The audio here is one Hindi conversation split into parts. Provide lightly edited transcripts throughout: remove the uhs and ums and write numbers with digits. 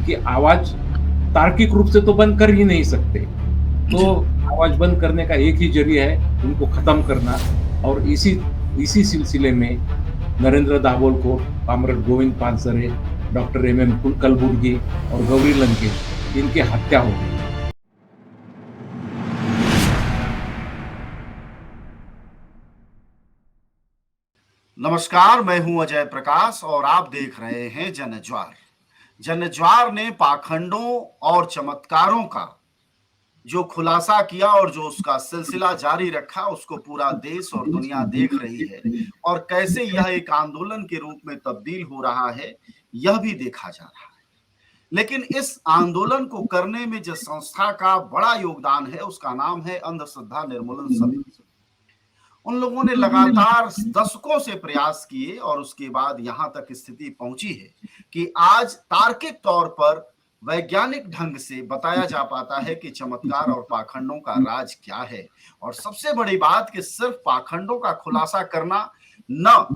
उनकी आवाज तार्किक रूप से तो बंद कर ही नहीं सकते। तो आवाज बंद करने का एक ही जरिया है उनको खत्म करना। और इसी इसी सिलसिले में Narendra Dabholkar, comrade Govind Pansare, doctor M M. Kalburgi और गौरी लंकेश, इनकी हत्या हो गई। नमस्कार, मैं हूं अजय प्रकाश और आप देख रहे हैं जनज्वार। जनज्वार ने पाखंडों और चमत्कारों का जो खुलासा किया और जो उसका सिलसिला जारी रखा, उसको पूरा देश और दुनिया देख रही है और कैसे यह एक आंदोलन के रूप में तब्दील हो रहा है, यह भी देखा जा रहा है। लेकिन इस आंदोलन को करने में जिस संस्था का बड़ा योगदान है, उसका नाम है अंधश्रद्धा निर्मूलन समिति। उन लोगों ने लगातार दशकों से प्रयास किए और उसके बाद यहां तक स्थिति पहुंची है कि आज तार्किक तौर पर वैज्ञानिक ढंग से बताया जा पाता है कि चमत्कार और पाखंडों का राज क्या है। और सबसे बड़ी बात कि सिर्फ पाखंडों का खुलासा करना न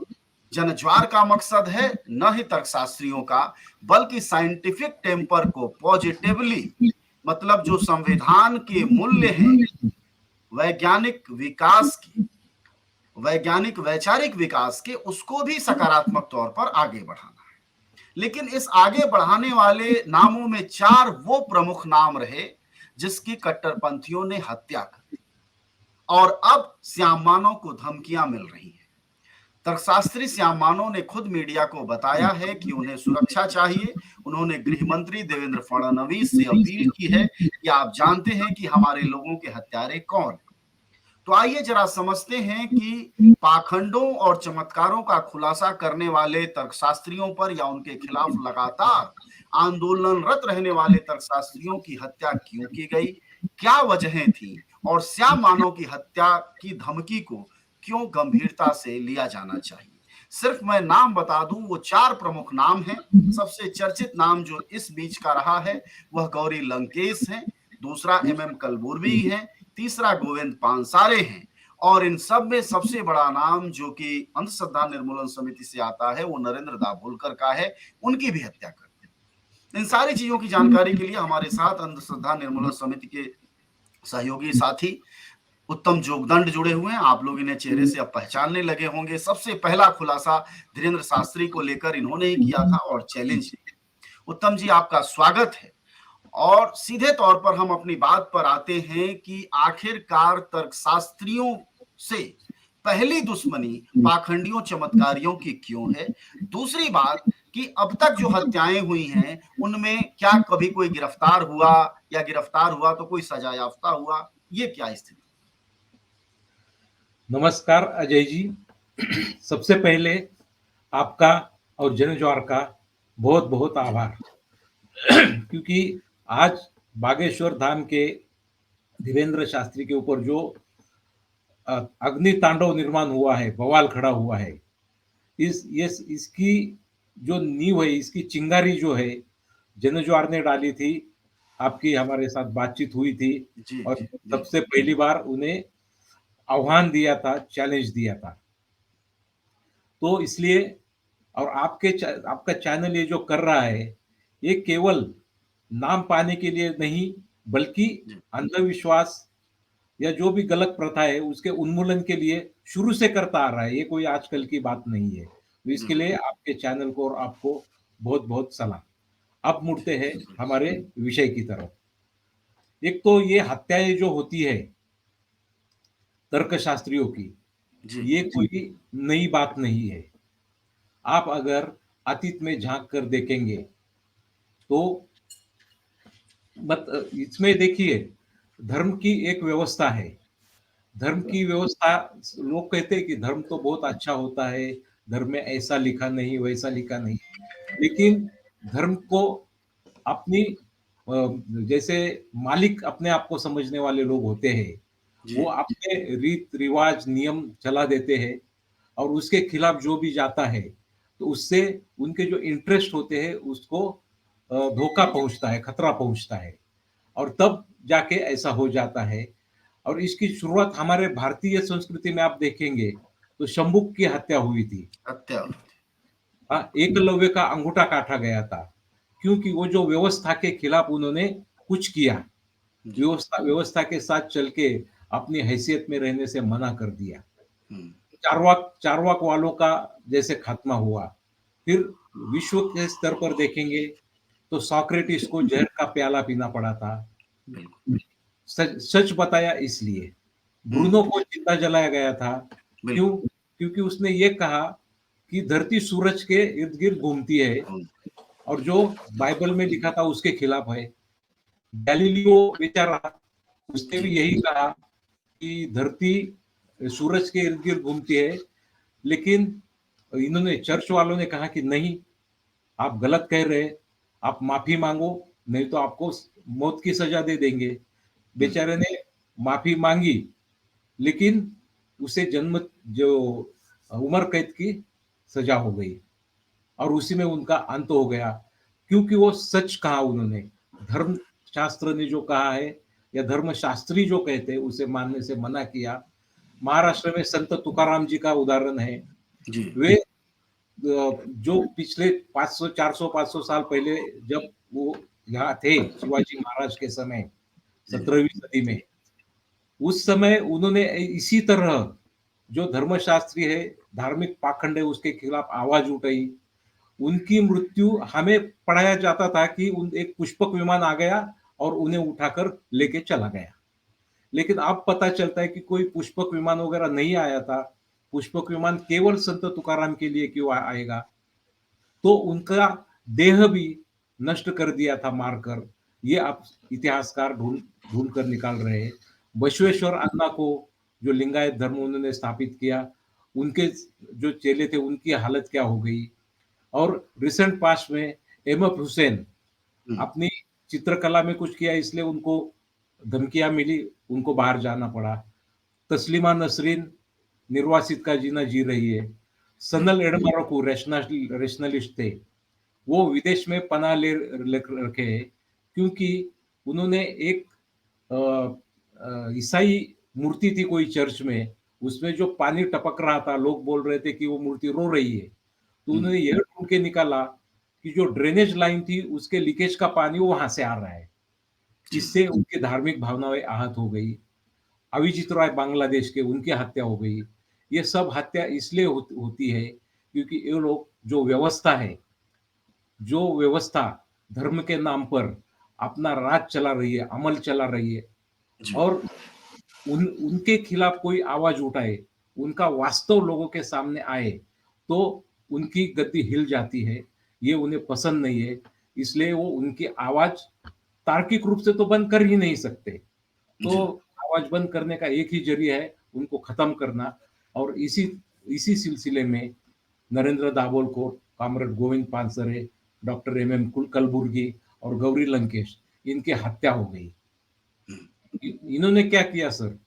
जनज्वार का मकसद है, न ही तर्कशास्त्रियों का, बल्कि साइंटिफिक टेम्पर को पॉजिटिवली, मतलब जो संविधान के मूल्य हैं, वैज्ञानिक विकास की, वैज्ञानिक वैचारिक विकास के, उसको भी सकारात्मक तौर पर आगे बढ़ाना है। लेकिन इस आगे बढ़ाने वाले नामों में 4 वो प्रमुख नाम रहे जिसकी कट्टरपंथियों ने हत्या कर दी और अब श्याम मानव को धमकियां मिल रही हैं। तर्कशास्त्री श्याम मानव ने खुद मीडिया को बताया है कि उन्हें सुरक्षा चाहिए। उन्होंने गृह मंत्री देवेंद्र फडणवीस से अपील की है कि आप जानते हैं कि हमारे लोगों के हत्यारे कौन हैं। तो आइए जरा समझते हैं कि पाखंडों और चमत्कारों का खुलासा करने वाले तर्कशास्त्रियों पर या उनके खिलाफ लगातार आंदोलनरत रहने वाले तर्कशास्त्रियों की हत्या क्यों की गई, क्या वजहें थी और श्याम मानव की हत्या की धमकी को क्यों गंभीरता से लिया जाना चाहिए। सिर्फ मैं नाम बता दूं, वो 4 प्रमुख नाम हैं। सबसे चर्चित नाम जो इस बीच का रहा है वह गौरी लंकेश है, दूसरा एम.एम. कलबुर्गी है, तीसरा गोविंद पानसारे हैं और इन सब में सबसे बड़ा नाम जो कि अंधश्रद्धा निर्मूलन समिति से आता है वो नरेंद्र दाभोलकर का है। उनकी भी हत्या कर दी। इन सारी चीजों की जानकारी के लिए हमारे साथ अंधश्रद्धा निर्मूलन समिति के सहयोगी साथी उत्तम जोगदंड जुड़े हुए हैं। आप लोग इन्हें चेहरे से अब पहचानने लगे होंगे। सबसे पहला खुलासा धीरेन्द्र शास्त्री को लेकर इन्होंने ही किया था और चैलेंज किया। उत्तम जी, आपका स्वागत है। और सीधे तौर पर हम अपनी बात पर आते हैं कि आखिरकार तर्कशास्त्रियों से पहली दुश्मनी पाखंडियों चमत्कारियों की क्यों है। दूसरी बात कि अब तक जो हत्याएं हुई हैं उनमें क्या कभी कोई गिरफ्तार हुआ, या गिरफ्तार हुआ तो कोई सजा याफ्ता हुआ, ये क्या स्थिति। नमस्कार अजय जी। सबसे पहले आपका और जनज्वार का बहुत बहुत आभार क्योंकि आज बागेश्वर धाम के धीरेन्द्र शास्त्री के ऊपर जो अग्नि तांडव निर्माण हुआ है, बवाल खड़ा हुआ है, इसकी जो नींव है, इसकी चिंगारी जो है जनज्वार ने डाली थी। आपकी हमारे साथ बातचीत हुई थी जी, और जी, जी। सबसे पहली बार उन्हें आह्वान दिया था, चैलेंज दिया था। तो इसलिए और आपका चैनल ये जो कर रहा है, ये केवल नाम पाने के लिए नहीं, बल्कि अंधविश्वास या जो भी गलत प्रथा है उसके उन्मूलन के लिए शुरू से करता आ रहा है। ये कोई आजकल की बात नहीं है। तो इसके लिए आपके चैनल को और आपको बहुत बहुत सलाम। अब मुड़ते हैं हमारे विषय की तरफ। एक तो ये हत्याएं जो होती है तर्कशास्त्रियों की, ये कोई नई बात नहीं है। आप अगर अतीत में झांक कर देखेंगे तो इसमें देखिए, धर्म की एक व्यवस्था है। धर्म की व्यवस्था, लोग कहते हैं कि धर्म तो बहुत अच्छा होता है, धर्म में ऐसा लिखा नहीं, वैसा लिखा नहीं। लेकिन धर्म को अपनी जैसे मालिक अपने आप को समझने वाले लोग होते हैं, वो अपने रीत रिवाज नियम चला देते हैं और उसके खिलाफ जो भी जाता है तो उससे उनके जो इंटरेस्ट होते हैं उसको धोखा पहुंचता है, खतरा पहुंचता है और तब जाके ऐसा हो जाता है। और इसकी शुरुआत हमारे भारतीय संस्कृति में आप देखेंगे तो शंभुक की हत्या हुई थी। हत्या। एकलव्य का अंगूठा काटा गया था। क्योंकि वो जो व्यवस्था के खिलाफ उन्होंने कुछ किया, जी। व्यवस्था के साथ चल के अपनी हैसियत में रहने से मना कर दिया। हुँ, चारवाक वालों का जैसे खात्मा हुआ। फिर विश्व के स्तर पर देखेंगे तो सॉक्रेटिस को जहर का प्याला पीना पड़ा था। बिल्कुल। सच सच बताया इसलिए। हुँ, ब्रूनो को जिंदा जलाया गया था। क्यों? बिल्कुल। क्योंकि उसने ये कहा कि धरती सूरज के इर्द-गिर्द घूमती है हुँ, और जो बाइबल में लिखा था उसके खिलाफ है। गैलीलियो बेचारा, उसने जी। भी यही कहा कि धरती सूरज के इर्द-गिर्द घूमती है, लेकिन इन्होंने चर्च वालों ने कहा कि नहीं, आप गलत कह रहे हैं, आप माफ़ी माँगो, नहीं तो आपको मौत की सज़ा दे देंगे। हुँ, बेचारे ने माफ़ी माँगी, लेकिन उसे जन्म जो उम्र कैद की सज़ा हो गई और उसी में उनका अंत हो गया, क्योंकि वो सच कहा उन्होंने। धर्म शास्त्र ने जो कहा है या धर्मशास्त्री जो कहते हैं, उसे मानने से मना किया। महाराष्ट्र में संत तुकाराम जी का उदाहरण है। जी। वे जो पिछले 500, 400, 500 साल पहले जब वो यहाँ थे, शिवाजी महाराज के समय, जी। 17वीं सदी में, उस समय उन्होंने इसी तरह जो धर्मशास्त्री है, धार्मिक पाखंड है, उसके खिलाफ आवाज उठाई। उनकी मृत्यु हमें पढ़ाया जाता था कि उन एक पुष्पक विमान आ गया और उन्हें उठाकर लेके चला गया। लेकिन अब पता चलता है कि कोई पुष्पक विमान वगैरह नहीं आया था। पुष्पक विमान केवल संत तुकाराम के लिए क्यों आएगा? तो उनका देह भी नष्ट कर दिया था मारकर। ये अब इतिहासकार ढूँढ ढूँढ कर निकाल रहे हैं। बसवेश्वर अण्णा को जो लिंगायत धर्म उन्होंने स्थापित किया, उनके जो चेले थे उनकी हालत क्या हो गई? और रिसेंट पास्ट में एम.एफ. हुसैन हुँ, अपनी चित्रकला में कुछ किया इसलिए उनको धमकियाँ मिली, उनको बाहर जाना पड़ा। तस्लीमा नसरीन निर्वासित का जीना जी रही है। जी। सनल एडमारोकू रैशनलिस्ट थे। वो विदेश में पनाह ले रखे हैं क्योंकि उन्होंने एक ईसाई मूर्ति थी कोई चर्च में, उसमें जो पानी टपक रहा था, लोग बोल रहे थे कि वो मूर्ति रो रही है। तो हुँ, उन्होंने यह ढूँढ के निकाला कि जो ड्रेनेज लाइन थी, उसके लीकेज का पानी वो वहाँ से आ रहा है। जी। इससे उनकी धार्मिक भावनाएँ आहत हो गई। अभिजीत रॉय बांग्लादेश के, उनकी हत्या हो गई। ये सब हत्या इसलिए होती है क्योंकि ये लोग जो व्यवस्था है, जो व्यवस्था धर्म के नाम पर अपना राज चला रही है, अमल चला रही है जी। और उनके खिलाफ कोई आवाज उठाए, उनका वास्तव लोगों के सामने आए, तो उनकी गद्दी हिल जाती है। ये उन्हें पसंद नहीं है, इसलिए वो उनकी आवाज तार्किक रूप से तो बंद कर ही नहीं सकते। तो जी। आवाज बंद करने का एक ही जरिया है, उनको खत्म करना और इसी इसी सिलसिले में Narendra Dabholkar, comrade Govind Pansare, doctor M M. Kalburgi और गौरी लंकेश, इनकी हत्या हो गई। हुँ, इन्होंने क्या किया सर?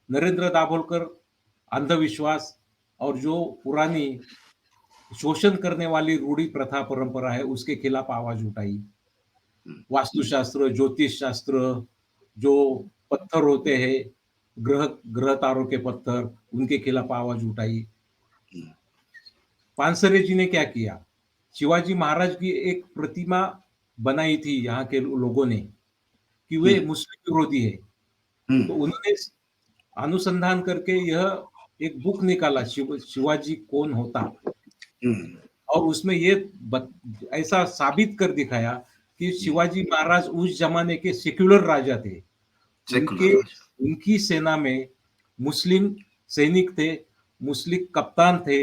नरेंद्र दाभोलकर अंधविश्वास और जो पुरानी शोषण करने वाली रूढ़ी प्रथा परंपरा है, उसके खिलाफ आवाज उठाई। हुँ, वास्तुशास्त्र, ज्योतिष शास्त्र, जो पत्थर होते हैं, ग्रह ग्रह तारों के पत्थर, उनके खिलाफ आवाज उठाई। हुँ, पानसरे जी ने क्या किया? शिवाजी महाराज की एक प्रतिमा बनाई थी यहाँ के लोगों ने कि हुँ, वे मुस्लिम विरोधी है। हुँ, तो उन्होंने अनुसंधान करके यह एक बुक निकाला, शिवाजी कौन होता? हुँ, और उसमें ये ऐसा साबित कर दिखाया कि हुँ। शिवाजी महाराज उस जमाने के सेक्युलर राजा थे। सेकुलर उनके राज। उनकी सेना में मुस्लिम सैनिक थे, मुस्लिम कप्तान थे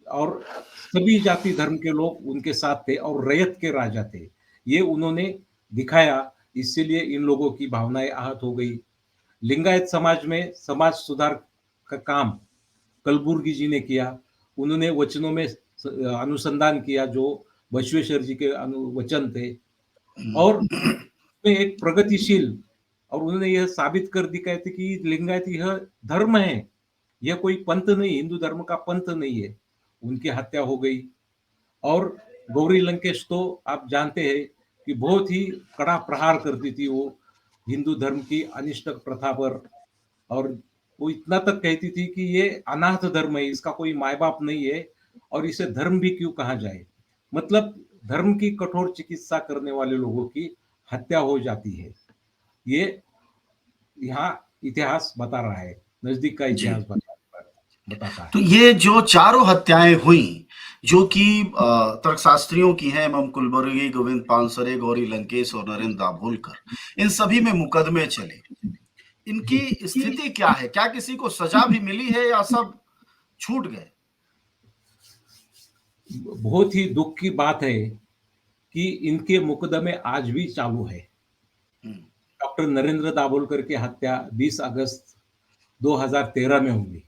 और सभी जाति धर्म के लोग उनके साथ थे और रैयत के राजा थे। ये उन्होंने दिखाया, इसीलिए इन लोगों की भावनाएँ आहत हो गई। लिंगायत समाज में समाज सुधार का काम कलबुर्गी जी ने किया। उन्होंने वचनों में अनुसंधान किया जो बसवेश्वर जी के वचन थे और हुँ, उसमें एक प्रगतिशील और उन्होंने यह साबित कर दिखाया था कि लिंगायत यह धर्म है, यह कोई पंथ नहीं, हिंदू धर्म का पंथ नहीं है। उनकी हत्या हो गई और गौरी लंकेश तो आप जानते हैं कि बहुत ही कड़ा प्रहार करती थी वो हिंदू धर्म की अनिष्ट प्रथा पर और वो इतना तक कहती थी कि ये अनाथ धर्म है, इसका कोई माँ-बाप नहीं है और इसे धर्म भी क्यों कहा जाए। मतलब धर्म की कठोर चिकित्सा करने वाले लोगों की हत्या हो जाती है। ये यहाँ इतिहास बता रहा है, नजदीक का जी। इतिहास बताता तो है। ये जो चारों हत्याएं हुई, जो कि तर्कशास्त्रियों की हैं, एमएम कुलबर्गी, गोविंद पानसरे, गौरी लंकेश और नरेंद्र दाभोलकर, इन सभी में मुकदमे चले। जी, इनकी स्थिति क्या है? क्या किसी को सजा भी मिली है या सब छूट गए? बहुत ही दुख की बात है कि इनके मुकदमे आज भी चालू है। हम्म, डॉक्टर नरेंद्र दाभोलकर की हत्या 20 अगस्त 2013 में हुई।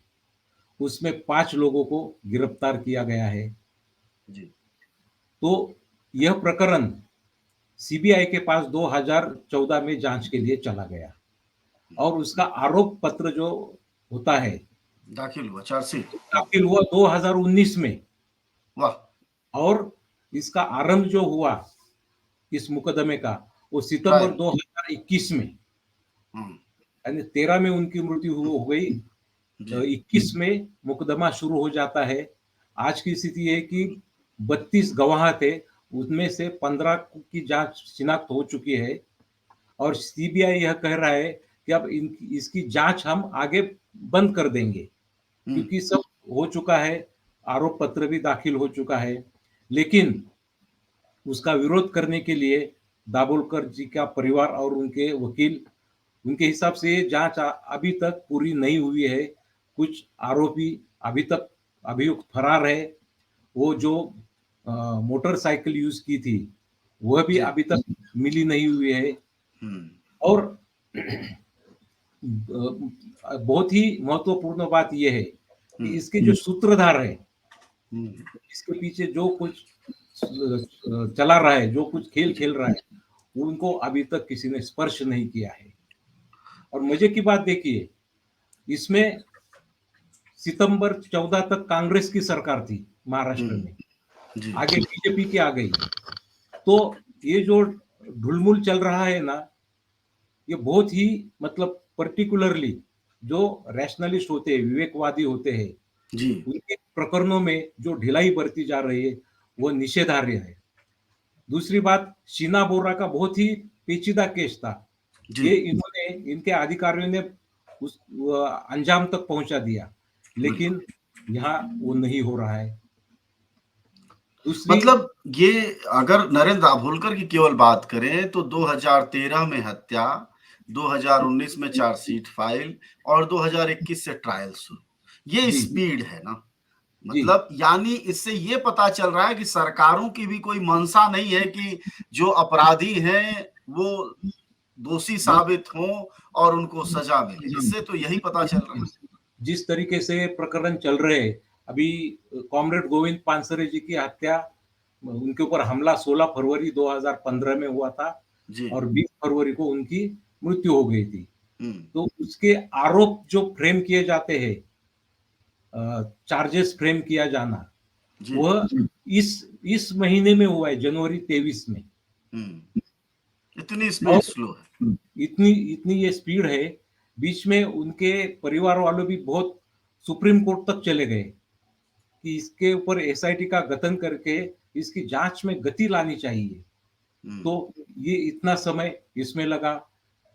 उसमें 5 लोगों को गिरफ्तार किया गया है। जी। तो यह प्रकरण सीबीआई के पास 2014 में जांच के लिए चला गया और उसका आरोप पत्र जो होता है दाखिल हुआ चार्जशीट। दाखिल हुआ 2019 में। वाह। और इसका आरंभ जो हुआ इस मुकदमे का, वो सितंबर ट्रायल। 2021 में, हम्म, यानी 13 में उनकी मृत्यु हो गई, जी। 21 में मुकदमा शुरू हो जाता है। आज की स्थिति है कि 32 गवाह थे, उसमें से 15 की जांच शिनाख्त हो चुकी है और सीबीआई यह कह रहा है कि अब इसकी जांच हम आगे बंद कर देंगे, हम्म, क्योंकि सब हो चुका है, आरोप पत्र भी दाखिल हो चुका है। लेकिन उसका विरोध करने के लिए दाभोलकर जी का परिवार और उनके वकील, उनके हिसाब से ये जांच अभी तक पूरी नहीं हुई है। कुछ आरोपी अभी तक अभियुक्त फरार है। वो जो मोटरसाइकिल यूज की थी वह भी जी। अभी तक मिली नहीं हुई है। हम्म, और बहुत ही महत्वपूर्ण बात यह है कि हम्म, इसके जो सूत्रधार है, हम्म, इसके पीछे जो कुछ चला रहा है, जो कुछ खेल जी। खेल रहा है, उनको अभी तक किसी ने स्पर्श नहीं किया है। और मजे की बात देखिए, इसमें सितंबर 14 तक कांग्रेस की सरकार थी महाराष्ट्र हम्म, में, जी। आगे बीजेपी की आ गई। तो ये जो ढुलमुल चल रहा है ना, ये बहुत ही मतलब पर्टिकुलरली जो रैशनलिस्ट होते हैं, विवेकवादी होते हैं, जी। उनके प्रकरणों में जो ढिलाई बरती जा रही है वो निषेधार्ह है। दूसरी बात, शीना बोरा का बहुत ही पेचीदा केस था। जी। ये इन्होंने, इनके अधिकारियों ने उस अंजाम तक पहुंचा दिया, बिल्कुल। लेकिन यहाँ वो नहीं हो रहा है। दूसरी, मतलब ये, अगर नरेंद्र दाभोलकर की केवल बात करें तो 2013 में हत्या, 2019 में चार्जशीट फाइल और 2021 से ट्रायल शुरू। ये जी स्पीड है ना? जी, मतलब यानी इससे ये पता चल रहा है कि सरकारों की भी कोई मंशा नहीं है कि जो अपराधी हैं वो दोषी बस साबित हों और उनको सजा मिले। इससे तो यही पता चल रहा है। जिस तरीके से प्रकरण चल रहे हैं अभी, कॉमरेड गोविंद पानसरे जी की हत्या, उनके ऊपर हमला 16 फरवरी 2015 में हुआ था जी। और 20 फरवरी को उनकी मृत्यु हो गई थी। हुँ, तो उसके आरोप जो फ्रेम किए जाते हैं, चार्जेस फ्रेम किया जाना, जी। वह इस महीने में हुआ है, जनवरी 23 में। हुँ। इतनी और स्पीड स्लो है। इतनी इतनी ये स्पीड है, बीच में उनके परिवार वालों भी बहुत सुप्रीम कोर्ट तक चले गए कि इसके ऊपर एसआईटी का गठन करके इसकी जांच में गति लानी चाहिए। हुँ, तो ये इतना समय इसमें लगा।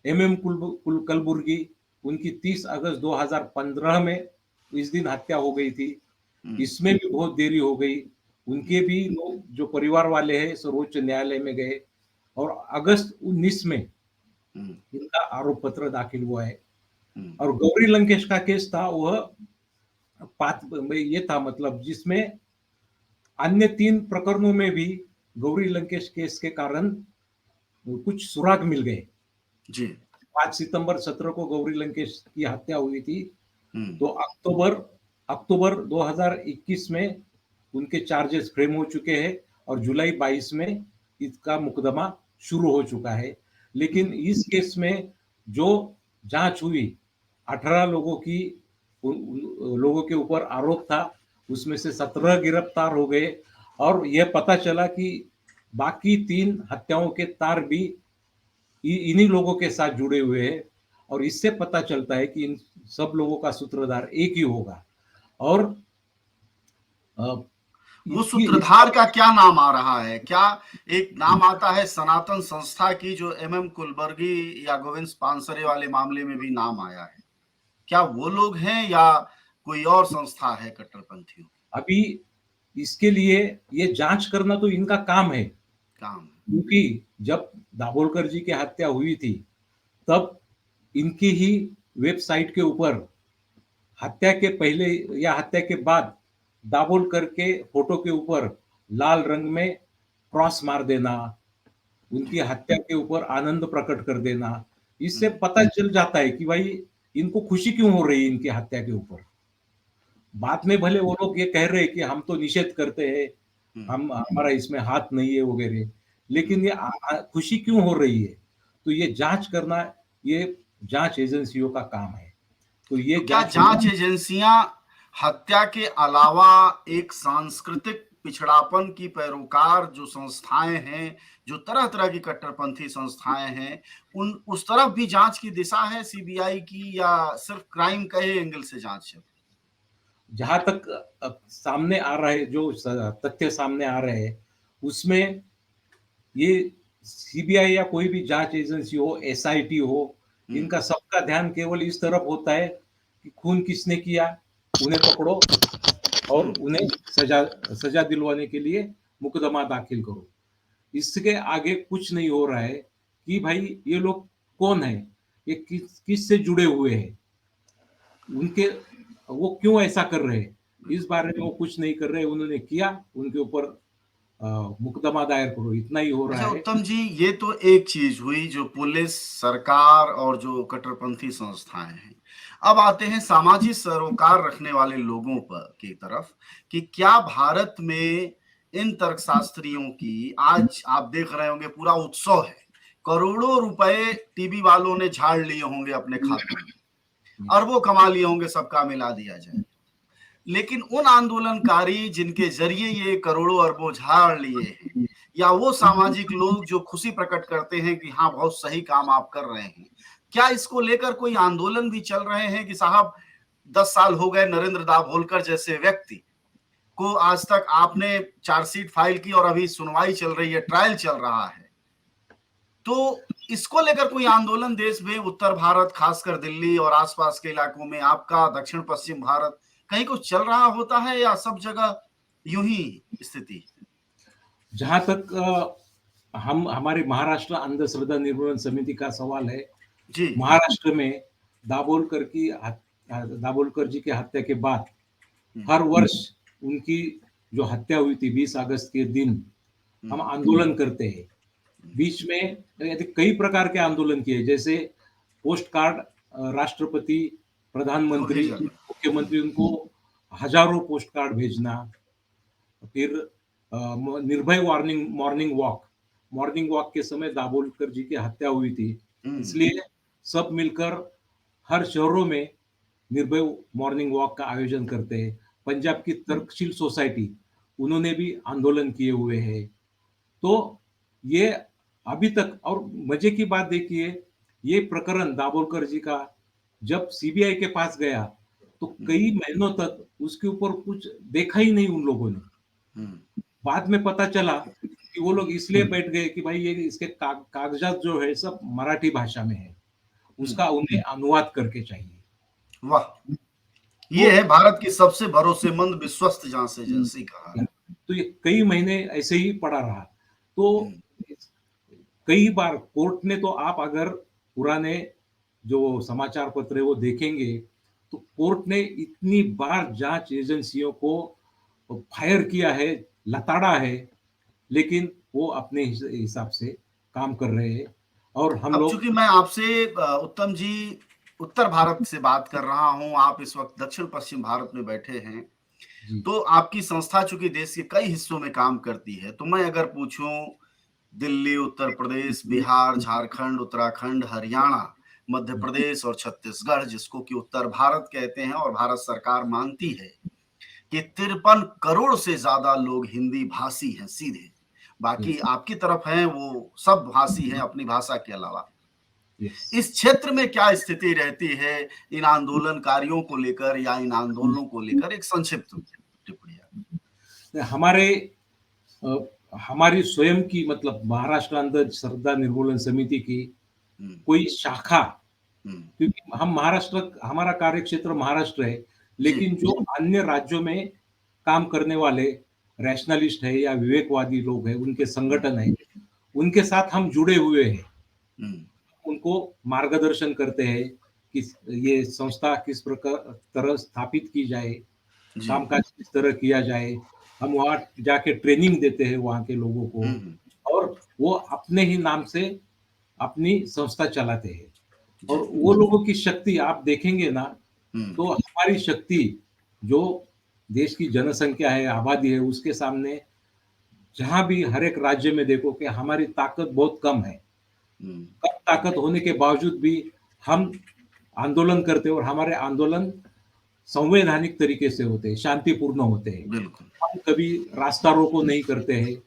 एमएम कलबुर्गी, उनकी 30 अगस्त 2015 में इस दिन हत्या हो गई थी। हुँ, इसमें भी बहुत देरी हो गई। हुँ, उनके भी लोग जो परिवार वाले हैं सर्वोच्च न्यायालय में गए और अगस्त 19 में हुँ, इनका आरोप पत्र दाखिल हुआ है। हुँ, और गौरी लंकेश का केस था, वह पात ये था मतलब जिसमें अन्य 3 प्रकरणों में भी गौरी लंकेश केस के कारण कुछ सुराग मिल गए। जी। 5 सितंबर 17 को गौरी लंकेश की हत्या हुई थी। हुँ, तो अक्टूबर अक्टूबर 2021 में उनके चार्जेस फ्रेम हो चुके हैं और जुलाई 22 में इसका मुकदमा शुरू हो चुका है। हुँ, लेकिन इस केस में जो जांच हुई, 18 लोगों की लोगों के ऊपर आरोप था, उसमें से 17 गिरफ्तार हो गए और यह पता चला कि बाकी 3 हत्याओं के तार भी इन्हीं लोगों के साथ जुड़े हुए हैं। और इससे पता चलता है कि इन सब लोगों का सूत्रधार एक ही होगा। और अ, वो इसका सूत्रधार का क्या नाम आ रहा है? क्या एक नाम आता है सनातन संस्था की, जो एमएम कुलबर्गी या गोविंद पानसरे वाले मामले में भी नाम आया है? क्या वो लोग हैं या कोई और संस्था है कट्टरपंथियों की? अभी इसके लिए ये जांच करना तो इनका काम है, काम क्योंकि जब दाभोलकर जी की हत्या हुई थी, तब इनकी ही वेबसाइट के ऊपर हत्या के पहले या हत्या के बाद दाभोलकर के फोटो के ऊपर लाल रंग में क्रॉस मार देना, उनकी हत्या के ऊपर आनंद प्रकट कर देना, इससे हुँ, पता चल जाता है कि भाई इनको खुशी क्यों हो रही है इनकी हत्या के ऊपर। बाद में भले वो लोग ये कह रहे हैं कि हम तो निषेध करते हैं, हुँ, हम हमारा इसमें हाथ नहीं है वगैरह, हुँ। लेकिन ये खुशी क्यों हो रही है? तो ये जाँच करना, ये जाँच एजेंसियों का काम है। तो तो ये क्या जाँच जांच होगी। एजेंसियां हत्या के अलावा एक सांस्कृतिक पिछड़ापन की पैरोकार जो संस्थाएं हैं, जो तरह-तरह की कट्टरपंथी संस्थाएं हैं, उन उस तरफ भी जांच की दिशा है सीबीआई की, या सिर्फ क्राइम का ही एंगल से जांच है? जहाँ तक सामने आ रहा है, जो तथ्य सामने आ रहे हैं, उसमें ये सीबीआई या कोई भी जांच एजेंसी हो, एसआईटी हो, हुँ, इनका सबका ध्यान केवल इस तरफ होता है कि खून किसने किया, उन्हें पकड़ो और हुँ। उन्हें सजा सजा दिलवाने के लिए मुकदमा दाखिल करो। इसके आगे कुछ नहीं हो रहा है कि भाई ये लोग कौन है, ये किस से जुड़े हुए हैं, उनके वो क्यों ऐसा कर रहे हैं, इस बारे में वो कुछ नहीं कर रहे। उन्होंने किया, उनके ऊपर मुकदमा दायर करो, इतना ही हो रहा अच्छा है। उत्तम जी, ये तो एक चीज हुई जो पुलिस, सरकार और जो कट्टरपंथी संस्थाएं हैं। अब आते हैं सामाजिक सरोकार रखने वाले लोगों पर की तरफ, कि क्या भारत में इन तर्कशास्त्रियों की, आज आप देख रहे होंगे पूरा उत्सव है, करोड़ों रुपए टीवी वालों ने झाड़ लिए होंगे अपने खातों में, अरबों कमा लिए होंगे, सबका मिला दिया जाए। लेकिन उन आंदोलनकारी जिनके जरिए ये करोड़ों अरबों झाड़ लिए हैं, या वो सामाजिक लोग जो खुशी प्रकट करते हैं कि हाँ बहुत सही काम आप कर रहे हैं, क्या इसको लेकर कोई आंदोलन भी चल रहे हैं कि साहब 10 साल हो गए नरेंद्र दाभोलकर जैसे व्यक्ति को, आज तक आपने चार्जशीट फाइल की और अभी सुनवाई चल रही है, ट्रायल चल रहा है, तो इसको लेकर कोई आंदोलन देश में, उत्तर भारत खासकर दिल्ली और आसपास के इलाकों में, आपका दक्षिण पश्चिम भारत, कहीं कुछ चल रहा होता है या सब जगह यूं ही स्थिति? जहाँ तक हम हमारे महाराष्ट्र अंधश्रद्धा निर्मूलन समिति का सवाल है, जी। महाराष्ट्र में दाभोलकर जी की हत्या के बाद हम्म, हर वर्ष उनकी जो हत्या हुई थी 20 अगस्त के दिन, हम हम्म, आंदोलन करते हैं। हम्म। बीच में ऐसे कई प्रकार के आंदोलन किए, जैसे पोस्ट कार्ड, राष्ट्रपति, वो प्रधानमंत्री, भेजा था। मुख्यमंत्री, उनको हजारों पोस्ट कार्ड भेजना। फिर निर्भय मॉर्निंग वॉक के समय दाभोलकर जी की हत्या हुई थी, हम्म, इसलिए सब मिलकर हर शहरों में निर्भय मॉर्निंग वॉक का आयोजन करते हैं। पंजाब की तर्कशील सोसाइटी, उन्होंने भी आंदोलन किए हुए हैं। तो ये अभी तक, और मजे की बात देखिए, ये प्रकरण दाभोलकर जी का जब सीबीआई के पास गया, तो हम्म, कई महीनों तक उसके ऊपर कुछ देखा ही नहीं उन लोगों ने। हम्म, बाद में पता चला कि वो लोग इसलिए बैठ गए कि भाई ये इसके कागजात जो है सब मराठी भाषा में है, हम्म। उसका उन्हें अनुवाद करके चाहिए। वाह, तो ये है भारत की सबसे भरोसेमंद विश्वस्त जांच एजेंसी कहा है। तो ये कई महीने ऐसे ही पड़ा रहा। तो हम्म, कई बार कोर्ट ने, तो आप अगर पुराने जो समाचार पत्र है वो देखेंगे, तो कोर्ट ने इतनी बार जांच एजेंसियों को फायर किया है, लताड़ा है, लेकिन वो अपने हिसाब से काम कर रहे हैं और हम अब लोग। चूंकि मैं आपसे उत्तम जी उत्तर भारत से बात कर रहा हूं, आप इस वक्त दक्षिण पश्चिम भारत में बैठे हैं, जी, तो आपकी संस्था चूंकि देश के कई हिस्सों में काम करती है, तो मैं अगर पूछूं दिल्ली, उत्तर प्रदेश, बिहार, झारखंड, उत्तराखंड, हरियाणा, मध्य प्रदेश और छत्तीसगढ़, जिसको कि उत्तर भारत कहते हैं और भारत सरकार मानती है कि 53 करोड़ से ज्यादा लोग हिंदी भाषी हैं सीधे, बाकी यस, आपकी तरफ हैं वो सब भाषी हैं अपनी भाषा के अलावा। यस। इस क्षेत्र में क्या स्थिति रहती है इन आंदोलनकारियों को लेकर या इन आंदोलनों को लेकर? एक संक्षिप्त टिप्पणी। हमारे अ, हमारी स्वयं की मतलब महाराष्ट्र अंदर श्रद्धा निर्मूलन समिति की हुँ, कोई शाखा, हुँ। क्योंकि हम महाराष्ट्र, हमारा कार्यक्षेत्र महाराष्ट्र है, जी, लेकिन जो अन्य राज्यों में काम करने वाले रैशनलिस्ट है या विवेकवादी लोग हैं, उनके हुँ, संगठन है, उनके साथ हम जुड़े हुए हैं। हुँ। उनको मार्गदर्शन करते हैं कि ये संस्था किस प्रकार तरह स्थापित की जाए, जी। कामकाज किस तरह किया जाए। हम वहाँ जाके ट्रेनिंग देते हैं वहाँ के लोगों को, हुँ, हुँ। और वो अपने ही नाम से अपनी संस्था चलाते हैं। जी। और वो लोगों की शक्ति आप देखेंगे ना, हुँ, तो हमारी शक्ति जो देश की जनसंख्या है, आबादी है, उसके सामने जहाँ भी हर एक राज्य में देखो कि हमारी ताकत बहुत कम है। हुँ। कम ताकत होने के बावजूद भी हम आंदोलन करते हैं, और हमारे आंदोलन संवैधानिक तरीके से होते हैं, शांतिपूर्ण होते हैं। बिल्कुल। हम कभी रास्ता रोको नहीं करते हैं,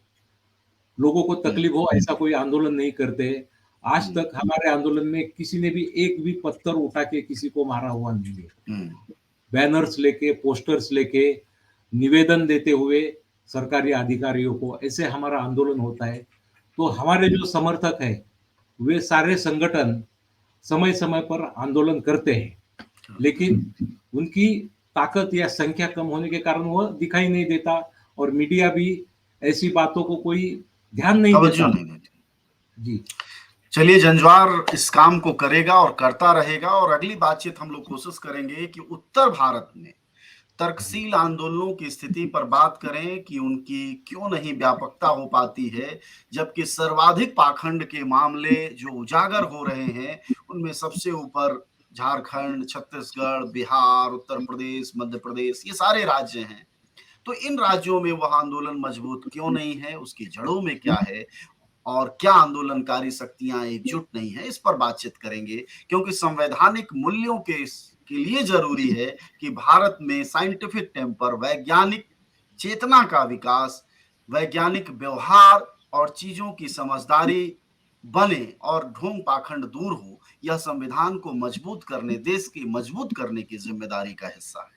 लोगों को हुँ, तकलीफ हो ऐसा कोई आंदोलन नहीं करते हैं। आज हुँ, तक हमारे आंदोलन में किसी ने भी एक भी पत्थर उठा के किसी को मारा हुआ नहीं है। हुँ। बैनर्स लेके, पोस्टर्स लेके, निवेदन देते हुए सरकारी अधिकारियों को, ऐसे हमारा आंदोलन होता है। तो हमारे जो समर्थक हैं, वे सारे संगठन समय-समय पर आंदोलन करते हैं, लेकिन उनकी ताकत या संख्या कम होने के कारण वह दिखाई नहीं देता, और मीडिया भी ऐसी बातों को कोई ध्यान नहीं तवज्जो देता। नहीं देती। जी, चलिए जंजवार इस काम को करेगा और करता रहेगा और अगली बातचीत हम लोग कोशिश करेंगे कि उत्तर भारत में जी, तर्कशील आंदोलनों की स्थिति पर बात करें कि उनकी क्यों नहीं व्यापकता हो पाती है, जबकि सर्वाधिक पाखंड के मामले जो उजागर हो रहे हैं, उनमें सबसे ऊपर झारखंड, छत्तीसगढ़, बिहार, उत्तर प्रदेश, मध्य प्रदेश ये सारे राज्य हैं। तो इन राज्यों में वह आंदोलन मजबूत क्यों नहीं है, उसकी जड़ों में क्या है और क्या आंदोलनकारी शक्तियां एकजुट नहीं है, इस पर बातचीत करेंगे क्योंकि संवैधानिक मूल्यों के लिए जरूरी है कि भारत में साइंटिफिक टेम्पर, वैज्ञानिक चेतना का विकास, वैज्ञानिक व्यवहार और चीजों की समझदारी बने और ढोंग पाखंड दूर हो। यह संविधान को मजबूत करने, देश की मजबूत करने की जिम्मेदारी का हिस्सा है।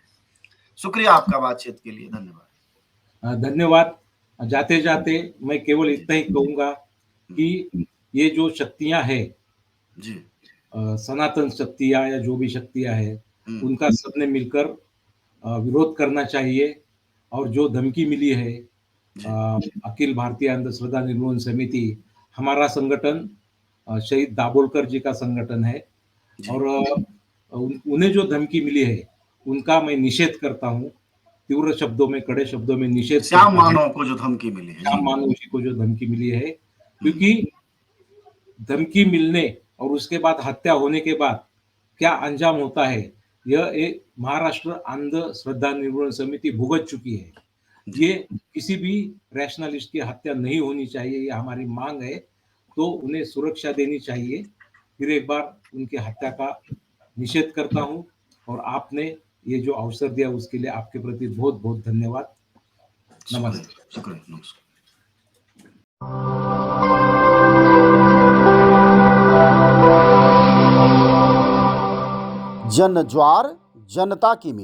शुक्रिया आपका बातचीत के लिए, धन्यवाद। धन्यवाद। जाते-जाते मैं केवल जी। इतना ही कहूँगा हुँ, कि ये जो शक्तियाँ हैं, जी। सनातन शक्तियाँ या जो भी शक्तियाँ हैं, हुँ, उनका सबने मिलकर विरोध करना चाहिए। और जो धमकी मिली है, जी, अखिल भारतीय अंधश्रद्धा निर्मूलन समिति, हमारा संगठन शहीद दाभोलकर जी का संगठन है, जी। और उन्हें जो धमकी मिली है, उनका मैं निषेध करता हूँ। तीव्र शब्दों में, कड़े शब्दों में निषेध श्याम करता हूँ। मानव को जो धमकी मिली है। जी। श्याम मानव जी को जो धमकी मिली है, हुँ, क्योंकि धमकी मिलने और उसके बाद हत्या होने के बाद क्या अंजाम होता है, यह एक महाराष्ट्र अंधश्रद्धा निर्मूलन समिति भुगत चुकी है। जी। ये किसी भी रैशनलिस्ट की हत्या नहीं होनी चाहिए, ये हमारी मांग है। तो उन्हें सुरक्षा देनी चाहिए। फिर एक बार उनकी हत्या का निषेध करता हूँ, और आपने ये जो अवसर दिया उसके लिए आपके प्रति बहुत-बहुत धन्यवाद। शुक्रिया, नमस्ते। शुक्रिया, नमस्कार। जन ज्वार जनता की